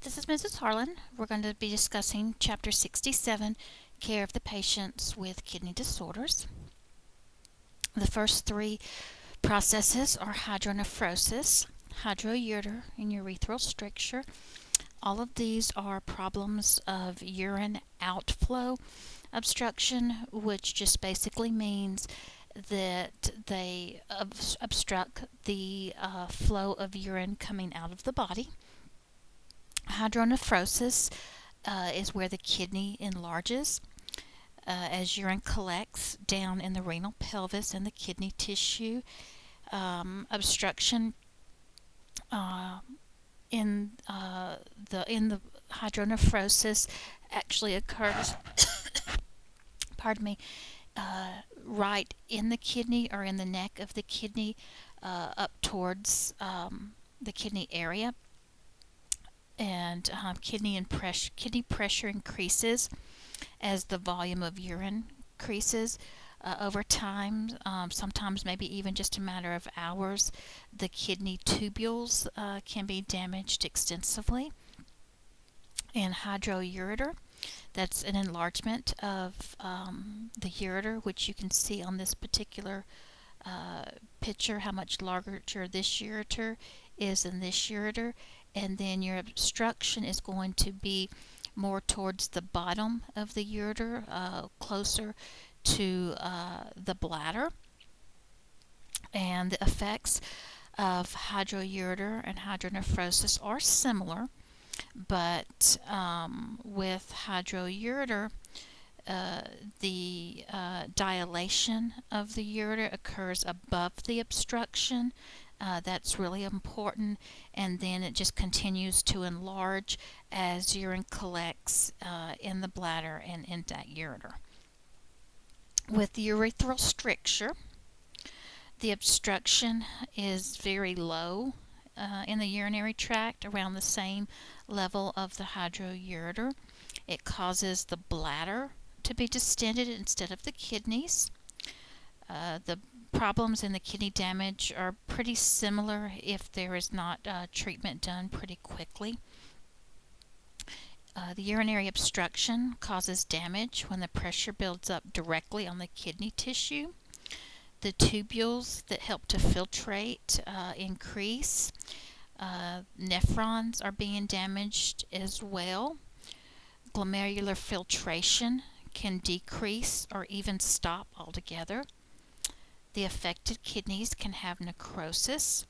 This is Mrs. Harlan. We're going to be discussing Chapter 67, Care of the Patients with Kidney Disorders. The first three processes are hydronephrosis, hydroureter, and urethral stricture. All of these are problems of urine outflow obstruction, which just basically means that they obstruct the flow of urine coming out of the body. Hydronephrosis is where the kidney enlarges as urine collects down in the renal pelvis and the kidney tissue. Obstruction in the hydronephrosis actually occurs pardon me, right in the kidney or in the neck of the kidney up towards the kidney area. And kidney pressure increases as the volume of urine increases over time. Sometimes maybe even just a matter of hours, the kidney tubules can be damaged extensively. And hydroureter, that's an enlargement of the ureter, which you can see on this particular picture, how much larger this ureter is than this ureter. And then your obstruction is going to be more towards the bottom of the ureter, closer to the bladder. And the effects of hydroureter and hydronephrosis are similar, but with hydroureter, the dilation of the ureter occurs above the obstruction. That's really important, and then it just continues to enlarge as urine collects in the bladder and in that ureter. With urethral stricture, the obstruction is very low in the urinary tract, around the same level of the hydroureter. It causes the bladder to be distended instead of the kidneys. The problems in the kidney damage are pretty similar if there is not treatment done pretty quickly. The urinary obstruction causes damage when the pressure builds up directly on the kidney tissue. The tubules that help to filtrate increase. Nephrons are being damaged as well. Glomerular filtration can decrease or even stop altogether. The affected kidneys can have necrosis,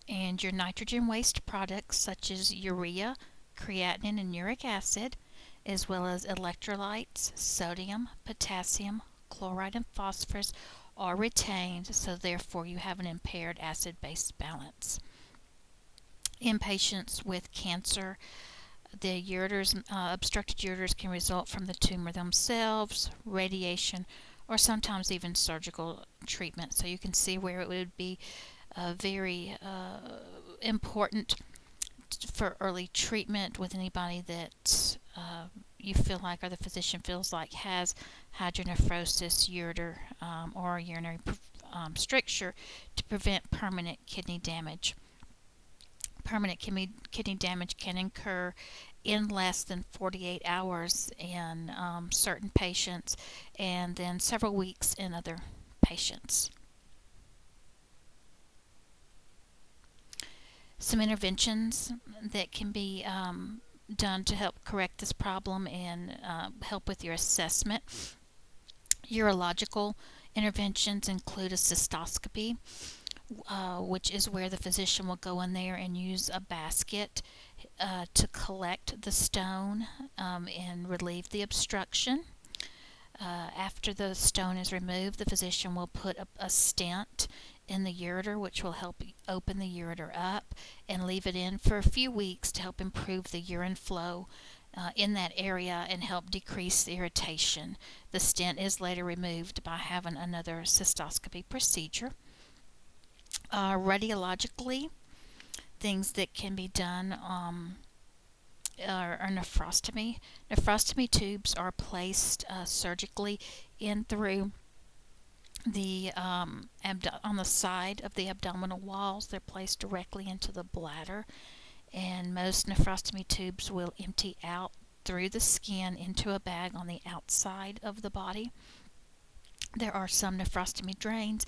and your nitrogen waste products such as urea, creatinine, and uric acid, as well as electrolytes, sodium, potassium, chloride, and phosphorus are retained, so therefore you have an impaired acid-base balance. In patients with cancer, the obstructed ureters can result from the tumor themselves, radiation, or sometimes even surgical treatment. So you can see where it would be very important for early treatment with anybody that you feel like, or the physician feels like, has hydronephrosis, ureter, or urinary stricture, to prevent permanent kidney damage. Permanent kidney damage can occur in less than 48 hours in certain patients, and then several weeks in other patients. Some interventions that can be done to help correct this problem and help with your assessment. Urological interventions include a cystoscopy, which is where the physician will go in there and use a basket to collect the stone and relieve the obstruction. After the stone is removed, the physician will put a stent in the ureter, which will help open the ureter up and leave it in for a few weeks to help improve the urine flow in that area and help decrease the irritation. The stent is later removed by having another cystoscopy procedure. Radiologically, things that can be done are nephrostomy. Nephrostomy tubes are placed surgically in through the on the side of the abdominal walls. They're placed directly into the bladder, and most nephrostomy tubes will empty out through the skin into a bag on the outside of the body. There are some nephrostomy drains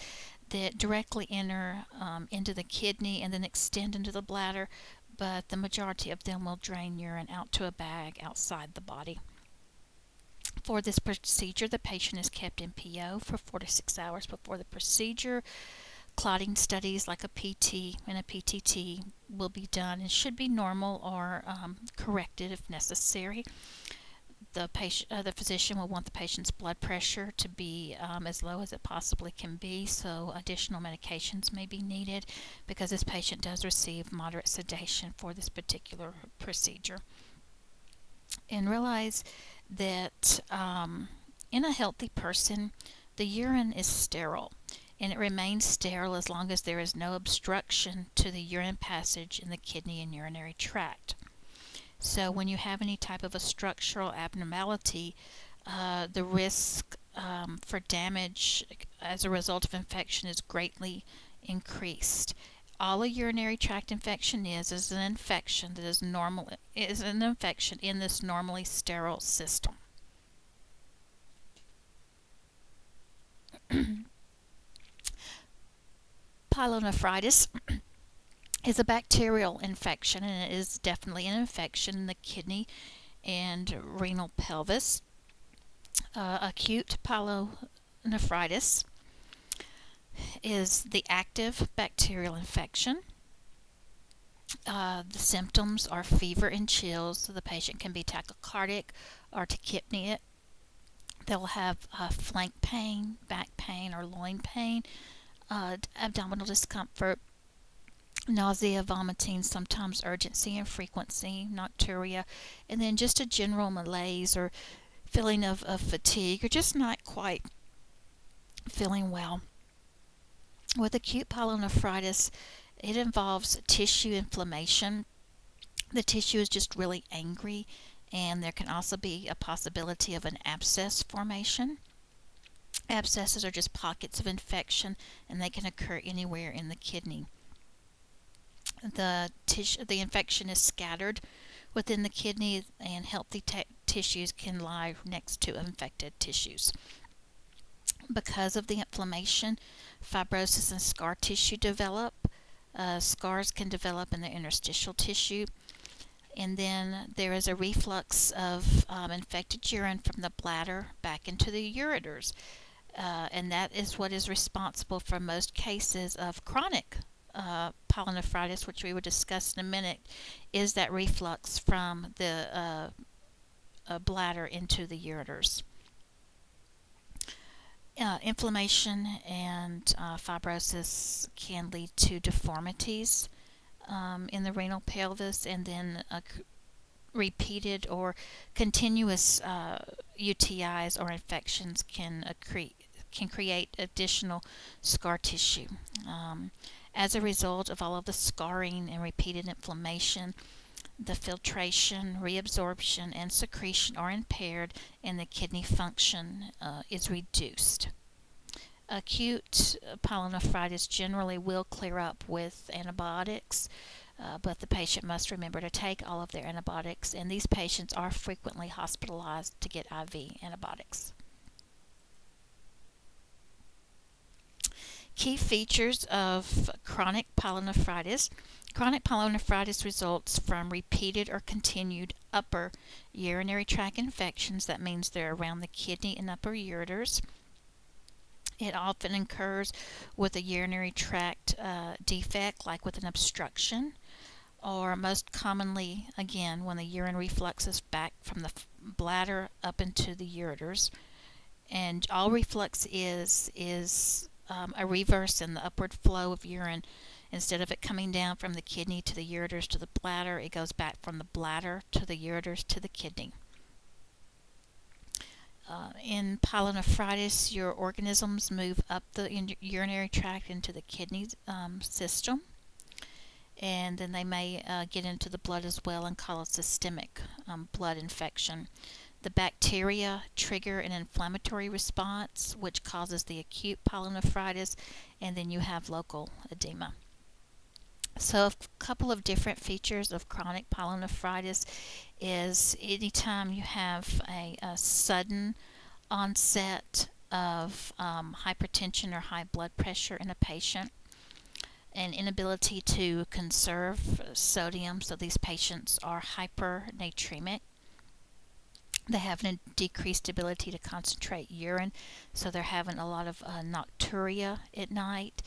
that directly enter into the kidney and then extend into the bladder, but the majority of them will drain urine out to a bag outside the body. For this procedure, the patient is kept in PO for 4 to 6 hours before the procedure. Clotting studies like a PT and a PTT will be done and should be normal or corrected if necessary. The physician will want the patient's blood pressure to be as low as it possibly can be, so additional medications may be needed because this patient does receive moderate sedation for this particular procedure. And realize that in a healthy person, the urine is sterile, and it remains sterile as long as there is no obstruction to the urine passage in the kidney and urinary tract. So when you have any type of a structural abnormality, the risk for damage as a result of infection is greatly increased. All a urinary tract infection is an infection that is an infection in this normally sterile system. Pyelonephritis is a bacterial infection, and it is definitely an infection in the kidney and renal pelvis. Acute pyelonephritis is the active bacterial infection. The symptoms are fever and chills, so the patient can be tachycardic or tachypneic. They'll have flank pain, back pain, or loin pain, abdominal discomfort, nausea, vomiting, sometimes urgency and frequency, nocturia, and then just a general malaise or feeling of fatigue or just not quite feeling well. With acute pyelonephritis, it involves tissue inflammation. The tissue is just really angry, and there can also be a possibility of an abscess formation. Abscesses are just pockets of infection, and they can occur anywhere in the kidney. The infection is scattered within the kidney, and healthy tissues can lie next to infected tissues. Because of the inflammation, fibrosis and scar tissue develop. Scars can develop in the interstitial tissue. And then there is a reflux of infected urine from the bladder back into the ureters. And that is what is responsible for most cases of chronic pyelonephritis, which we will discuss in a minute, is that reflux from the bladder into the ureters. Inflammation and fibrosis can lead to deformities in the renal pelvis, and then repeated or continuous UTIs or infections can create additional scar tissue. As a result of all of the scarring and repeated inflammation, the filtration, reabsorption, and secretion are impaired, and the kidney function is reduced. Acute pyelonephritis generally will clear up with antibiotics, but the patient must remember to take all of their antibiotics, and these patients are frequently hospitalized to get IV antibiotics. Key features of chronic pyelonephritis. Chronic pyelonephritis results from repeated or continued upper urinary tract infections. That means they're around the kidney and upper ureters. It often occurs with a urinary tract defect, like with an obstruction, or most commonly, again, when the urine refluxes back from the bladder up into the ureters. And all reflux is a reverse in the upward flow of urine. Instead of it coming down from the kidney to the ureters to the bladder, it goes back from the bladder to the ureters to the kidney. In pyelonephritis, your organisms move up the urinary tract into the kidney system, and then they may get into the blood as well and cause a systemic blood infection. The bacteria trigger an inflammatory response, which causes the acute pyelonephritis, and then you have local edema. So a couple of different features of chronic pyelonephritis is anytime you have a sudden onset of hypertension or high blood pressure in a patient, an inability to conserve sodium, so these patients are hypernatremic. They have a decreased ability to concentrate urine, so they're having a lot of nocturia at night,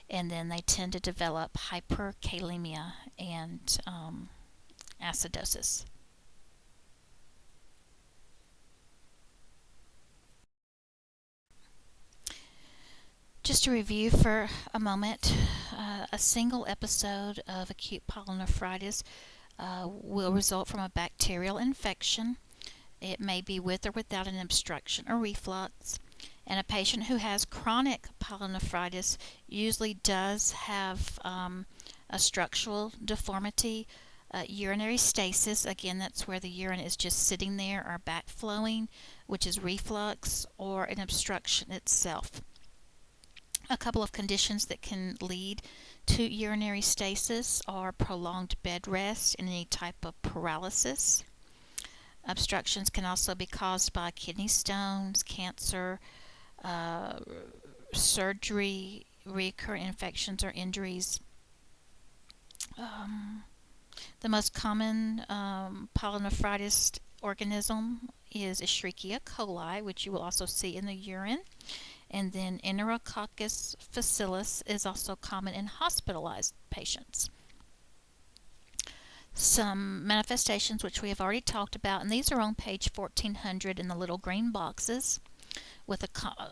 and then they tend to develop hyperkalemia and acidosis. Just to review for a moment, a single episode of acute pyelonephritis will result from a bacterial infection. It may be with or without an obstruction or reflux. And a patient who has chronic pyelonephritis usually does have a structural deformity, urinary stasis. Again, that's where the urine is just sitting there or backflowing, which is reflux, or an obstruction itself. A couple of conditions that can lead to urinary stasis are prolonged bed rest and any type of paralysis. Obstructions can also be caused by kidney stones, cancer, uh, surgery, recurrent infections or injuries. Um, the most common pyelonephritis organism is Escherichia coli, which you will also see in the urine. And then Enterococcus facilis is also common in hospitalized patients. Some manifestations which we have already talked about, and these are on page 1400 in the little green boxes, with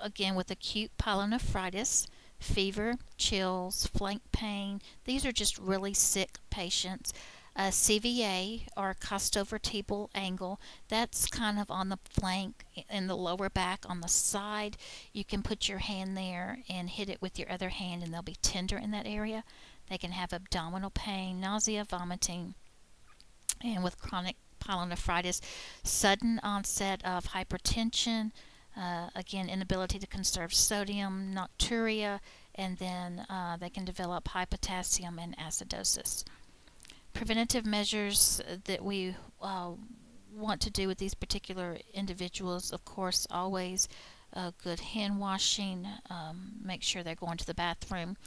again with acute pyelonephritis, fever, chills, flank pain. These are just really sick patients. CVA, or costovertebral angle, that's kind of on the flank in the lower back on the side. You can put your hand there and hit it with your other hand, and they'll be tender in that area. They can have abdominal pain, nausea, vomiting, and with chronic pyelonephritis, sudden onset of hypertension, again, inability to conserve sodium, nocturia, and then they can develop high potassium and acidosis. Preventative measures that we want to do with these particular individuals, of course, always good hand washing, make sure they're going to the bathroom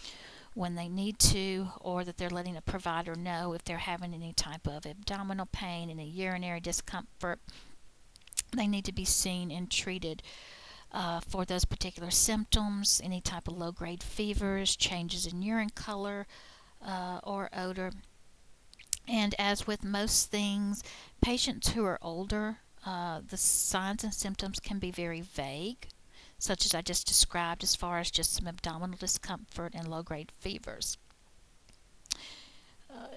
when they need to, or that they're letting a provider know if they're having any type of abdominal pain, any urinary discomfort. They need to be seen and treated for those particular symptoms, any type of low-grade fevers, changes in urine color or odor. And as with most things, patients who are older, the signs and symptoms can be very vague, such as I just described, as far as just some abdominal discomfort and low-grade fevers.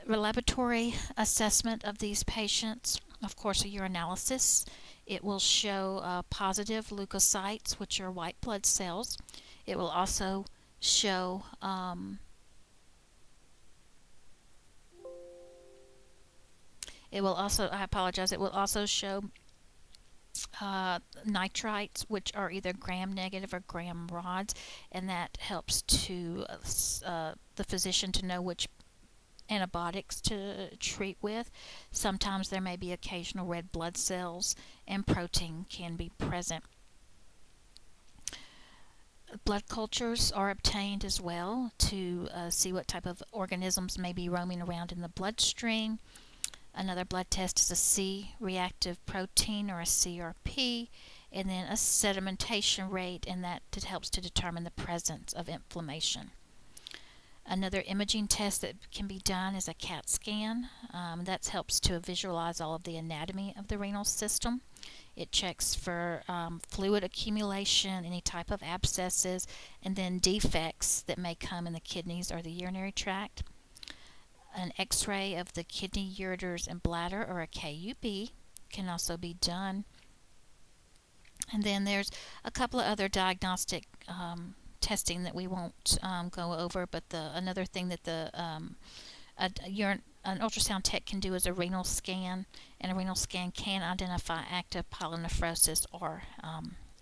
Laboratory assessment of these patients, of course, a urinalysis. It will show positive leukocytes, which are white blood cells. It will also show I apologize, it will also show nitrites, which are either gram-negative or gram-rods, and that helps to the physician to know which antibiotics to treat with. Sometimes there may be occasional red blood cells, and protein can be present. Blood cultures are obtained as well to see what type of organisms may be roaming around in the bloodstream. Another blood test is a C-reactive protein, or a CRP, and then a sedimentation rate, and that helps to determine the presence of inflammation. Another imaging test that can be done is a CAT scan. That helps to visualize all of the anatomy of the renal system. It checks for fluid accumulation, any type of abscesses, and then defects that may come in the kidneys or the urinary tract. An x-ray of the kidney, ureters, and bladder, or a KUB, can also be done. And then there's a couple of other diagnostic testing that we won't go over, but another thing that an ultrasound tech can do is a renal scan, and a renal scan can identify active pyelonephrosis or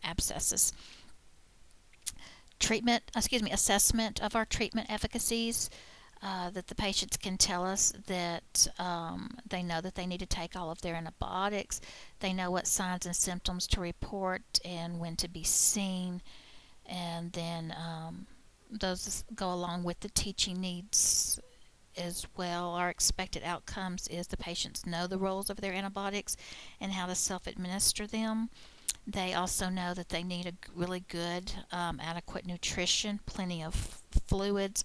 abscesses. Assessment of our treatment efficacies. that the patients can tell us that they know that they need to take all of their antibiotics. They know what signs and symptoms to report and when to be seen. And then those go along with the teaching needs as well. Our expected outcomes is the patients know the roles of their antibiotics and how to self-administer them. They also know that they need a really good, adequate nutrition, plenty of fluids.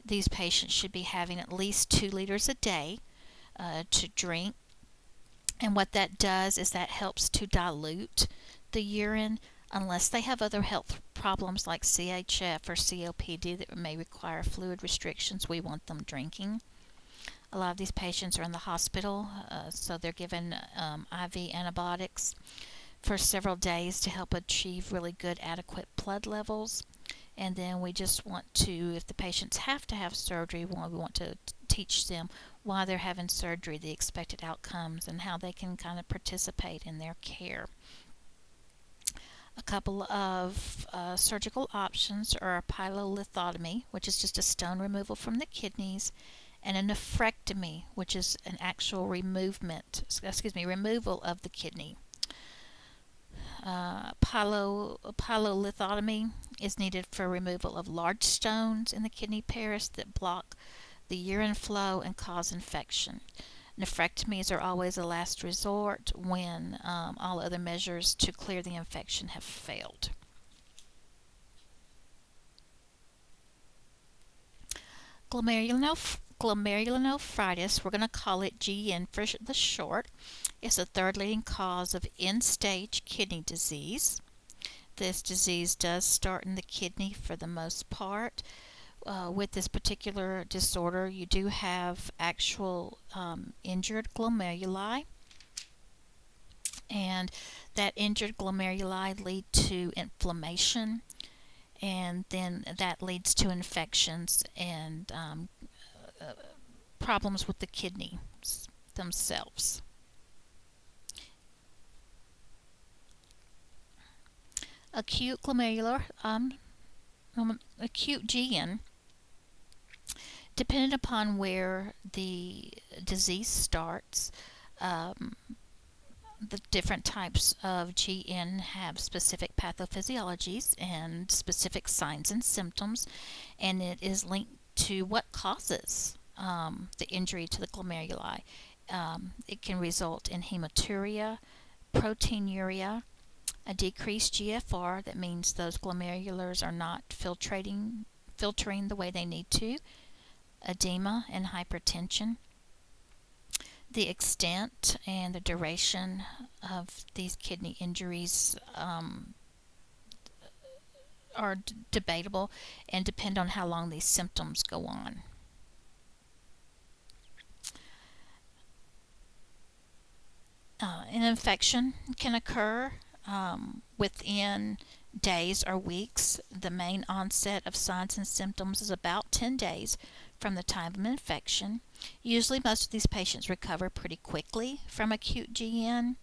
These patients should be having at least 2 liters a day to drink. And what that does is that helps to dilute the urine unless they have other health problems like CHF or COPD that may require fluid restrictions. We want them drinking. A lot of these patients are in the hospital, so they're given IV antibiotics for several days to help achieve really good, adequate blood levels. And then we just want to, if the patients have to have surgery, we want to teach them why they're having surgery, the expected outcomes, and how they can kind of participate in their care. A couple of surgical options are a pyelolithotomy, which is just a stone removal from the kidneys, and a nephrectomy, which is an actual removal of the kidney. Pyelolithotomy is needed for removal of large stones in the kidney pares that block the urine flow and cause infection. Nephrectomies are always a last resort when all other measures to clear the infection have failed. Glomerulonephritis, we're going to call it GN for the short, is the third leading cause of end-stage kidney disease. This disease does start in the kidney for the most part. With this particular disorder, you do have actual injured glomeruli, and that injured glomeruli lead to inflammation, and then that leads to infections and problems with the kidneys themselves. Acute GN, depending upon where the disease starts, the different types of GN have specific pathophysiologies and specific signs and symptoms, and it is linked to what causes the injury to the glomeruli. It can result in hematuria, proteinuria, a decreased GFR, that means those glomerulars are not filtering the way they need to, edema, and hypertension. The extent and the duration of these kidney injuries are debatable and depend on how long these symptoms go on. An infection can occur within days or weeks. The main onset of signs and symptoms is about 10 days from the time of infection. Usually most of these patients recover pretty quickly from acute GN.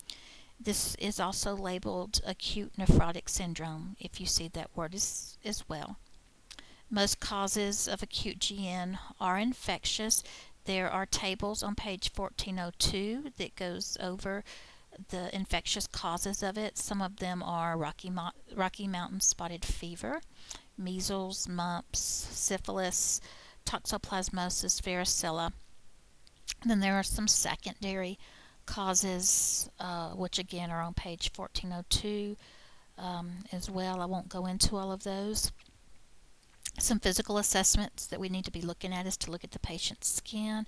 This is also labeled acute nephrotic syndrome, if you see that word as well. Most causes of acute GN are infectious. There are tables on page 1402 that goes over the infectious causes of it. Some of them are Rocky Mountain spotted fever, measles, mumps, syphilis, toxoplasmosis, varicella. Then there are some secondary causes, which again are on page 1402 as well. I won't go into all of those. Some physical assessments that we need to be looking at is to look at the patient's skin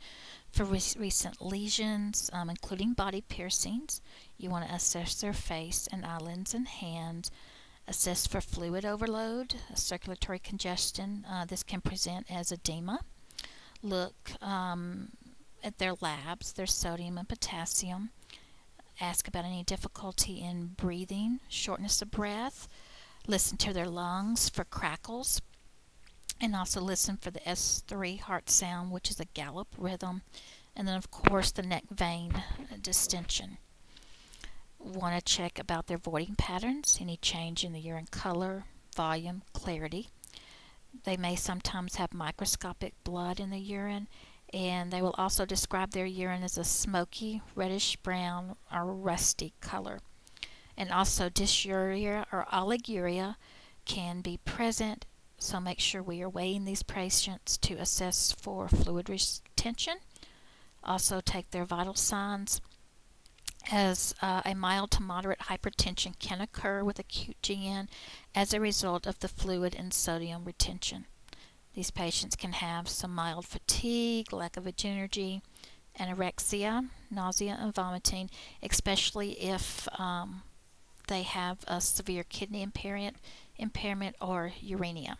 for recent lesions, including body piercings. You want to assess their face and eyelids and hands. Assess for fluid overload, circulatory congestion. This can present as edema. Look at their labs, their sodium and potassium. Ask about any difficulty in breathing, shortness of breath. Listen to their lungs for crackles. And also listen for the S3 heart sound, which is a gallop rhythm. And then, of course, the neck vein distension. Want to check about their voiding patterns, any change in the urine color, volume, clarity. They may sometimes have microscopic blood in the urine, and they will also describe their urine as a smoky, reddish brown, or rusty color. And also, dysuria or oliguria can be present, so make sure we are weighing these patients to assess for fluid retention. Also, take their vital signs, as a mild to moderate hypertension can occur with acute GN as a result of the fluid and sodium retention. These patients can have some mild fatigue, lack of energy, anorexia, nausea, and vomiting, especially if they have a severe kidney impairment or uremia.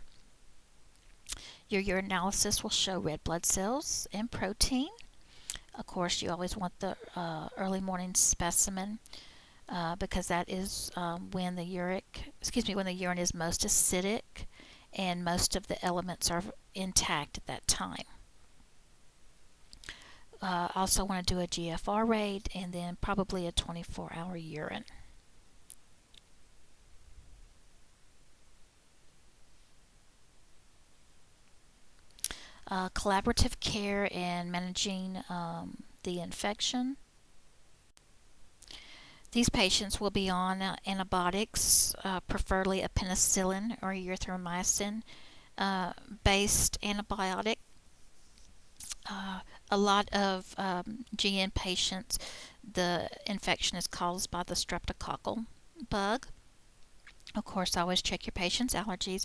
Your urinalysis will show red blood cells and protein. Of course, you always want the early morning specimen because that is when the urine is most acidic and most of the elements are intact at that time. Also want to do a GFR rate and then probably a 24-hour urine. Collaborative care in managing the infection. These patients will be on antibiotics, preferably a penicillin or erythromycin based antibiotic. A lot of GN patients, the infection is caused by the streptococcal bug. Of course, always check your patient's allergies,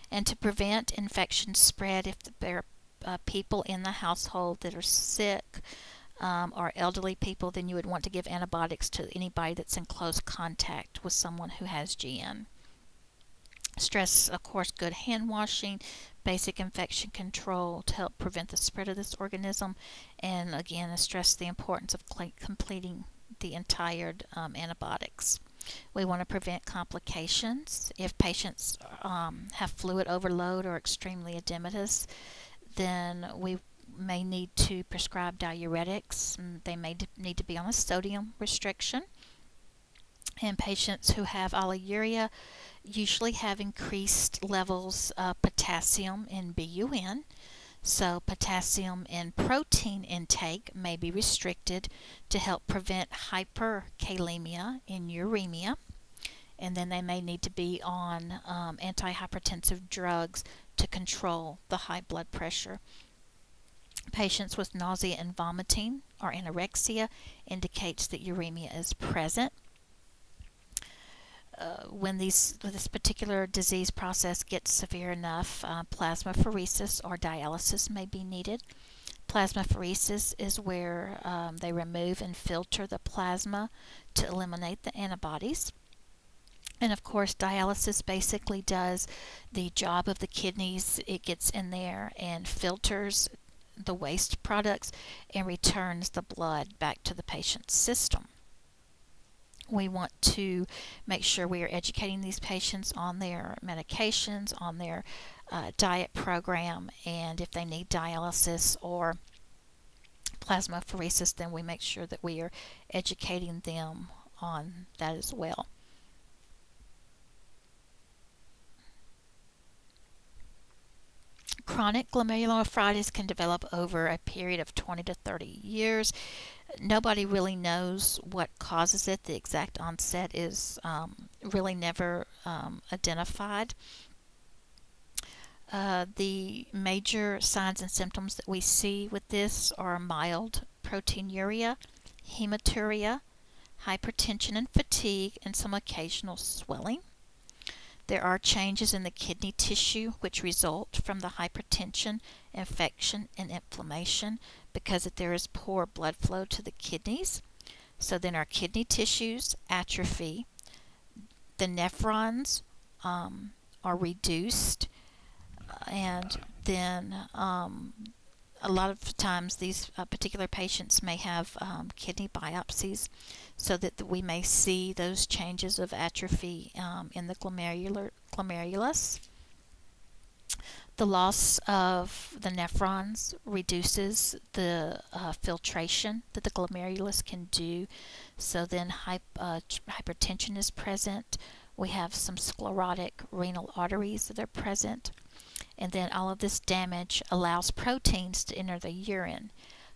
and to prevent infection spread, if there are people in the household that are sick or elderly people, then you would want to give antibiotics to anybody that's in close contact with someone who has GN. Stress, of course, good hand washing, basic infection control to help prevent the spread of this organism, and again, stress the importance of completing the entire antibiotics. We want to prevent complications. If patients have fluid overload or extremely edematous, then we may need to prescribe diuretics. They may need to be on a sodium restriction. And patients who have oliguria usually have increased levels of potassium in BUN. So potassium in protein intake may be restricted to help prevent hyperkalemia in uremia. And then they may need to be on antihypertensive drugs to control the high blood pressure. Patients with nausea and vomiting or anorexia indicates that uremia is present. When this particular disease process gets severe enough, plasmapheresis or dialysis may be needed. Plasmapheresis is where they remove and filter the plasma to eliminate the antibodies. And of course, dialysis basically does the job of the kidneys. It gets in there and filters the waste products and returns the blood back to the patient's system. We want to make sure we are educating these patients on their medications, on their diet program, and if they need dialysis or plasmapheresis, then we make sure that we are educating them on that as well. Chronic glomerulonephritis can develop over a period of 20 to 30 years. Nobody really knows what causes it. The exact onset is really never identified. The major signs and symptoms that we see with this are mild proteinuria, hematuria, hypertension and fatigue, and some occasional swelling. There are changes in the kidney tissue which result from the hypertension, infection, and inflammation because there is poor blood flow to the kidneys. So then our kidney tissues atrophy, the nephrons are reduced, and then a lot of times these particular patients may have kidney biopsies so that we may see those changes of atrophy in the glomerulus. The loss of the nephrons reduces the filtration that the glomerulus can do, so then hypertension is present. We have some sclerotic renal arteries that are present, and then all of this damage allows proteins to enter the urine.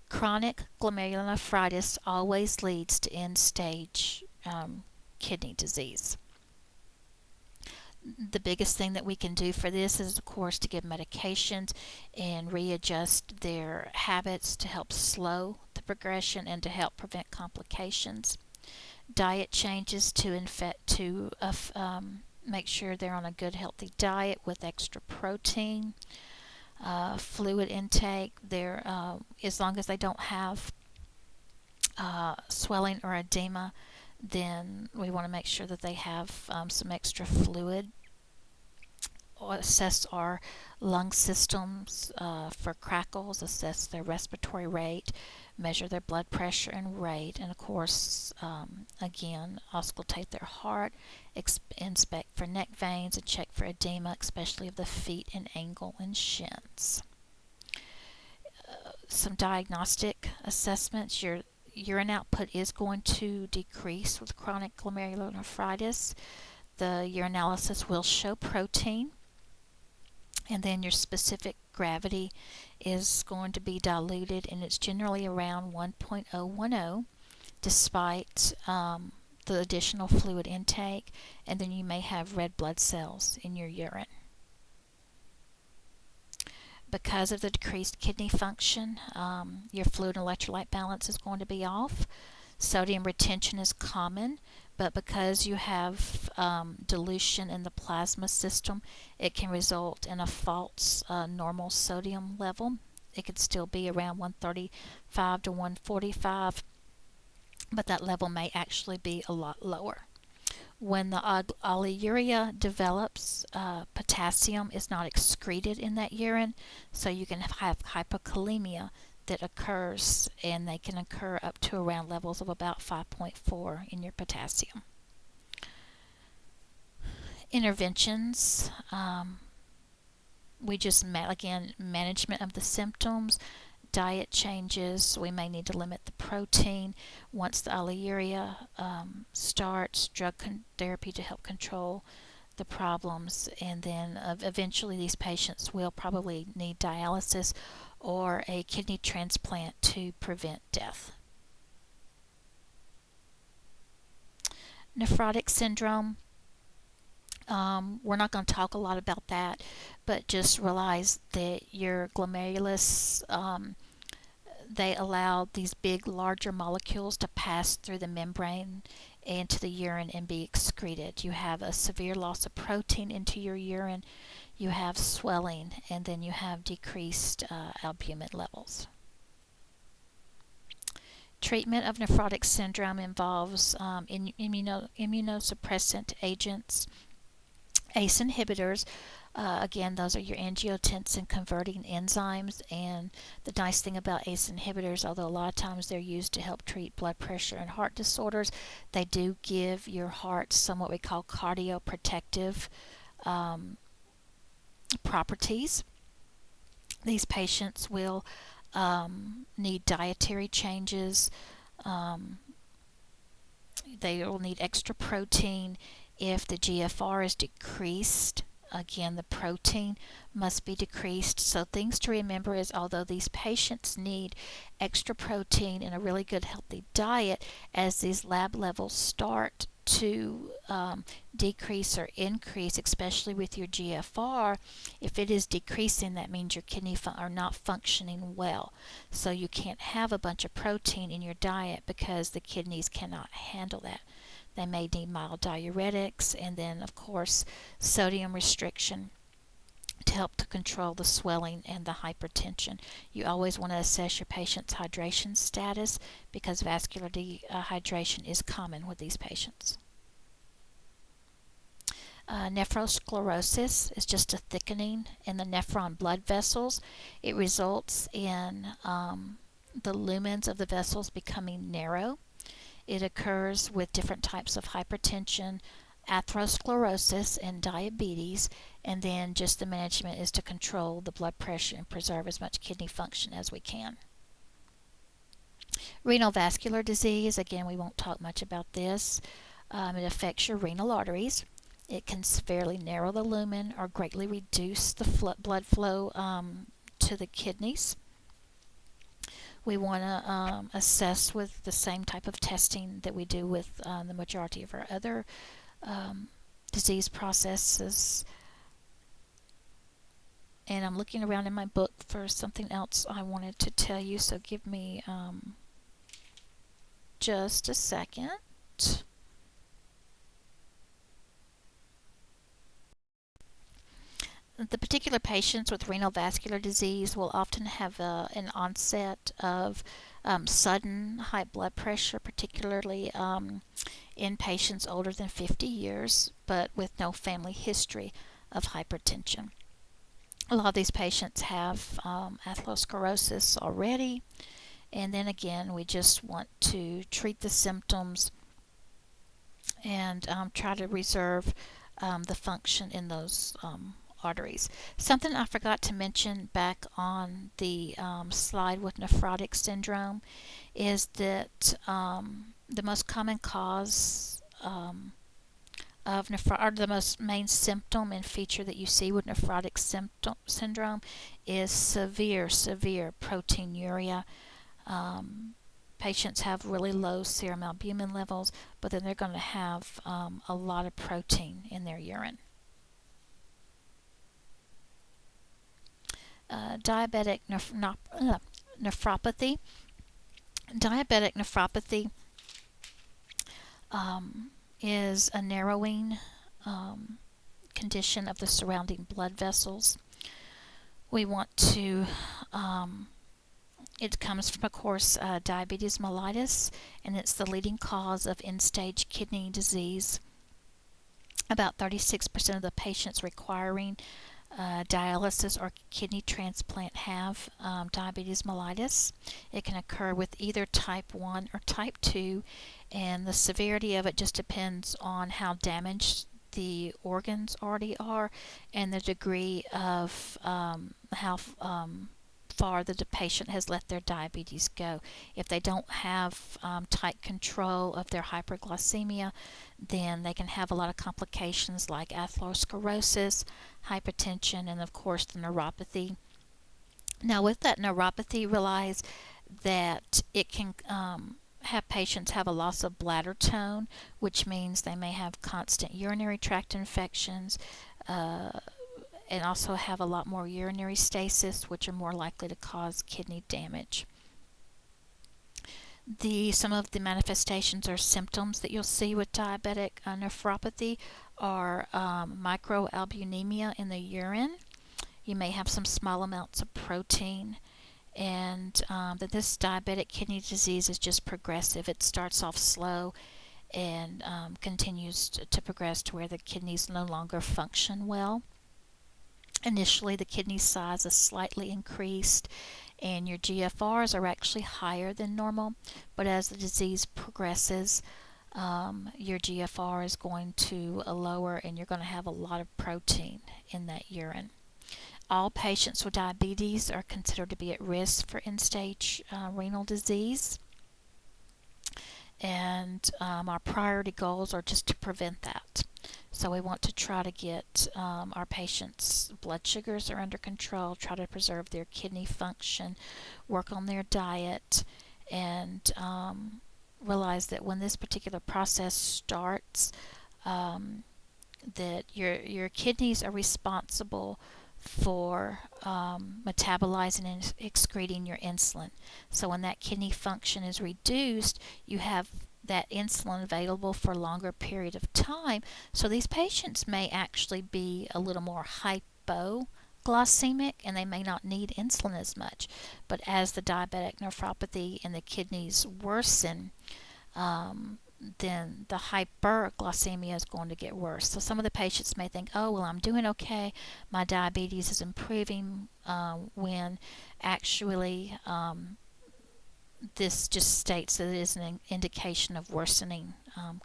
Chronic glomerulonephritis always leads to end-stage kidney disease. The biggest thing that we can do for this is, of course, to give medications and readjust their habits to help slow the progression and to help prevent complications. Diet changes to make sure they're on a good, healthy diet with extra protein. Fluid intake, as long as they don't have swelling or edema, then we want to make sure that they have some extra fluid. Assess our lung systems for crackles, assess their respiratory rate, measure their blood pressure and rate, and of course, again, auscultate their heart, inspect for neck veins, and check for edema, especially of the feet and ankle and shins. Some diagnostic assessments. Your urine output is going to decrease with chronic glomerulonephritis. The urinalysis will show protein, and then your specific gravity is going to be diluted, and it's generally around 1.010 despite the additional fluid intake, and then you may have red blood cells in your urine. Because of the decreased kidney function, your fluid and electrolyte balance is going to be off. Sodium retention is common, but because you have dilution in the plasma system, it can result in a false normal sodium level. It could still be around 135 to 145, but that level may actually be a lot lower. When the oleuria develops, potassium is not excreted in that urine, so you can have hypokalemia that occurs, and they can occur up to around levels of about 5.4 in your potassium. Interventions, we just again, management of the symptoms, diet changes. We may need to limit the protein. Once the oleuria starts, drug therapy to help control the problems, and then eventually these patients will probably need dialysis or a kidney transplant to prevent death. Nephrotic syndrome, we're not going to talk a lot about that, but just realize that your glomerulus, they allow these big, larger molecules to pass through the membrane into the urine and be excreted. You have a severe loss of protein into your urine, you have swelling, and then you have decreased albumin levels. Treatment of nephrotic syndrome involves immunosuppressant agents, ACE inhibitors. Again, those are your angiotensin converting enzymes, and the nice thing about ACE inhibitors, although a lot of times they're used to help treat blood pressure and heart disorders, they do give your heart some what we call cardioprotective properties. These patients will need dietary changes. They will need extra protein. If the GFR is decreased, again, the protein must be decreased. So things to remember is, although these patients need extra protein and a really good healthy diet, as these lab levels start to decrease or increase, especially with your GFR, if it is decreasing, that means your kidney are not functioning well. So you can't have a bunch of protein in your diet because the kidneys cannot handle that. They may need mild diuretics, and then, of course, sodium restriction to help to control the swelling and the hypertension. You always want to assess your patient's hydration status because vascular dehydration is common with these patients. Nephrosclerosis is just a thickening in the nephron blood vessels. It results in the lumens of the vessels becoming narrow. It occurs with different types of hypertension, atherosclerosis, and diabetes, and then just the management is to control the blood pressure and preserve as much kidney function as we can. Renal vascular disease, again, we won't talk much about this. It affects your renal arteries. It can severely narrow the lumen or greatly reduce the blood flow to the kidneys. We want to assess with the same type of testing that we do with the majority of our other um, disease processes. And I'm looking around in my book for something else I wanted to tell you, so give me just a second. The particular patients with renal vascular disease will often have an onset of sudden high blood pressure, particularly in patients older than 50 years, but with no family history of hypertension. A lot of these patients have atherosclerosis already, and then again, we just want to treat the symptoms and try to reserve the function in those arteries. Something I forgot to mention back on the slide with nephrotic syndrome is that the most common cause of or the most main symptom and feature that you see with nephrotic syndrome is severe proteinuria. Patients have really low serum albumin levels, but then they're going to have a lot of protein in their urine. Diabetic nephropathy. Diabetic nephropathy is a narrowing condition of the surrounding blood vessels. We want to, it comes from, of course, diabetes mellitus, and it's the leading cause of end-stage kidney disease. About 36% of the patients requiring dialysis or kidney transplant have diabetes mellitus. It can occur with either type 1 or type 2, and the severity of it just depends on how damaged the organs already are and the degree of how far the patient has let their diabetes go. If they don't have tight control of their hyperglycemia, then they can have a lot of complications like atherosclerosis, hypertension, and of course the neuropathy. Now with that neuropathy, realize that it can have patients have a loss of bladder tone, which means they may have constant urinary tract infections, and also have a lot more urinary stasis, which are more likely to cause kidney damage. Some of the manifestations or symptoms that you'll see with diabetic nephropathy are microalbuminemia in the urine. You may have some small amounts of protein, and that this diabetic kidney disease is just progressive. It starts off slow and continues to progress to where the kidneys no longer function well. Initially, the kidney size is slightly increased and your GFRs are actually higher than normal, but as the disease progresses, your GFR is going to lower and you're going to have a lot of protein in that urine. All patients with diabetes are considered to be at risk for end-stage renal disease, and our priority goals are just to prevent that. So we want to try to get our patients' blood sugars are under control, try to preserve their kidney function, work on their diet, and realize that when this particular process starts, that your kidneys are responsible for metabolizing and excreting your insulin. So when that kidney function is reduced, you have that insulin available for a longer period of time. So these patients may actually be a little more hypoglycemic and they may not need insulin as much. But as the diabetic nephropathy in the kidneys worsen, then the hyperglycemia is going to get worse. So some of the patients may think, oh, well, I'm doing okay, my diabetes is improving, when actually this just states that it is an indication of worsening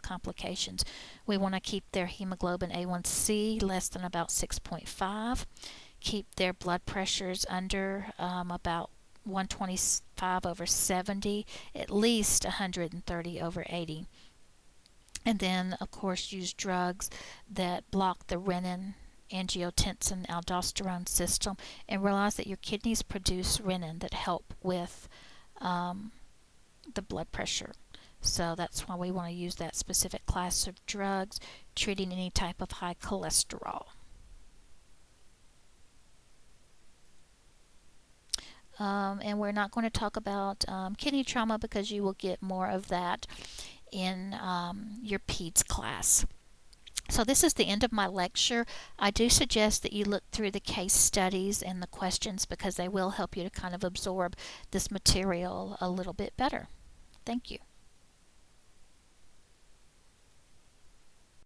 complications. We want to keep their hemoglobin A1C less than about 6.5, keep their blood pressures under about 125/70, at least 130/80. And then, of course, use drugs that block the renin, angiotensin, aldosterone system, and realize that your kidneys produce renin that help with um, the blood pressure. So that's why we want to use that specific class of drugs treating any type of high cholesterol. And we're not going to talk about kidney trauma because you will get more of that in your PEDS class. So this is the end of my lecture. I do suggest that you look through the case studies and the questions because they will help you to kind of absorb this material a little bit better. Thank you.